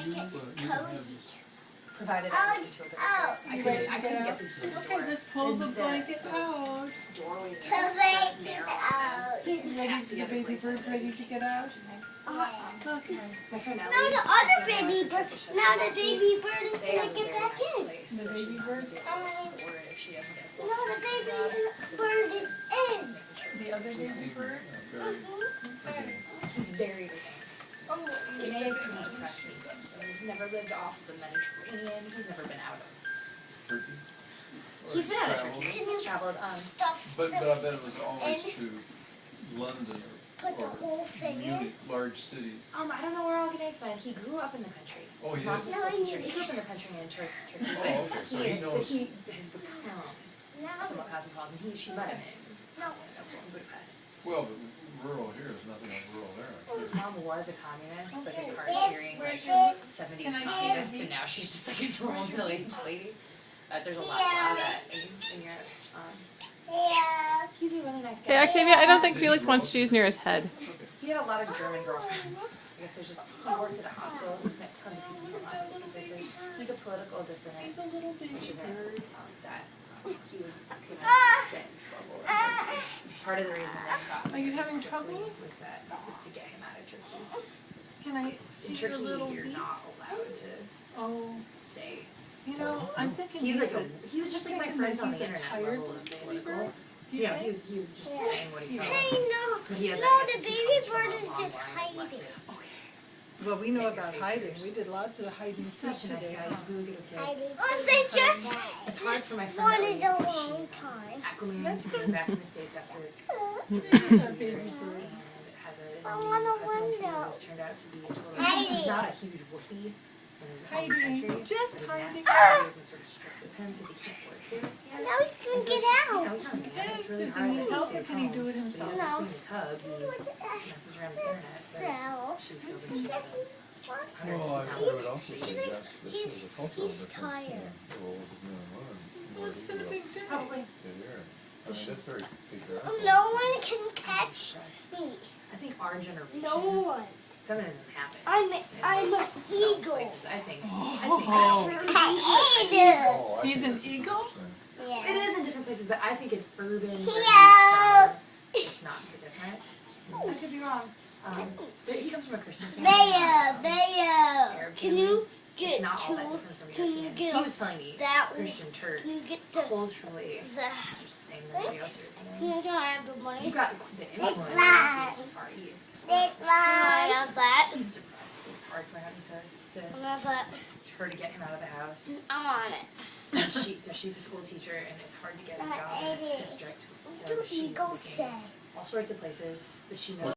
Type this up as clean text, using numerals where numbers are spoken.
make it cozy. Provided I moved into a bigger place. I couldn't get these through the door. Okay, let's pull the blanket out. Doorway To make it out. Ready to, the baby bird's ready to get out? Okay. My friend Now Ellie, the other baby bird. Now the baby bird is they have gonna a get very back nice in. place, The so baby she's not bird's gonna be able to out. afford it if she doesn't get a full Now the time baby job. bird is in. The other baby bird? Okay. He's very retained. Oh, He may have been depressed symptoms, so he's never lived off the Mediterranean. He's never been out of. Turkey? He's been out of Traveled? Turkey. He's traveled. Stuff But I the, bet it was always to London put the or whole thing in. Munich, large cities. I don't know where organized, but he grew up in the country. Oh, His he mom's did? a school teacher. He grew up in the country in Turkey. Oh, okay, so he knows. But he has become Now, somewhat cosmopolitan. She met him in Constantinople in Budapest. Well, but rural here is nothing like rural there. His mom was a communist, like a Okay. card-carrying, like, Where's 70s Can I see communist, it? and now she's just like a normal middle-aged lady. There's a lot of that in Europe. yeah. He's a really nice Hey, guy. Octavia, I don't think Felix wants shoes near his head. He had a lot of German girlfriends. I guess there's just, he worked at a hostel, he's met tons of people from lots of different places. He's a political dissident, He's a little baby which isn't bird. that he was gonna get in trouble. Part of the reason that he got Are you having trouble? was to get him out of Turkey. Can I In see Turkey, your little you're beak? not allowed to Oh, say. you know, I'm thinking He was he's like he was just like my thinking friend that on he's the a internet tired level of baby political. bird. Yeah, he was just saying what he felt. Hey, no. But he has, No, I guess, the he baby comes from bird a is long just line of hiding. leftists. Well, we know Get your about face hiding. pierced. We did lots of hiding He's soup such a nice today. guy. He's really good with kids. Oh, they just It's hard for my friend wanted Ellie a because long she's time. acclimating That's to good. being back in the States after Our 2 baby's years there. and has a I new want a husband who window. has turned out to be a total. Hiding. He's not a huge wussy in his home Hiding. country. Just but his hiding. nasty dad has been sort of strict with him because he can't work here. Now he's And gonna so get it's, out. it's really Does he hard need that he help or stays can he home, do it but he himself? doesn't No. clean the tub. He messes around the internet, so So, she feels like she has a Well, I would also say He's- that's this he's- is a cultural he's difference. tired. Well, was it men and women? Well, it's been a big day. probably. Yeah, So that's very patriarchal. no one can catch me. I think our generation, No one. feminism happened. I'm in an most eagle. places. I think Oh. Eagle. He's an eagle? it Yeah. is in different places, but I think in urban, where he's Yeah. from, it's not so different. I could be wrong. But he comes from a Christian family. Bayo. Can you It's get not all that to? different from Can you Europeans. get He was telling me that? Christian Turks Can you get the? culturally it's The just the same as everybody else here. you don't have the You money. got the influence right. of the Far East. I have that. He's depressed. It's hard for him to I have that. her to get him out of the house. I'm on it. And so she's a school teacher, and it's hard to get a job in this district. What So do she's eagles looking say? all sorts of places, but she knows.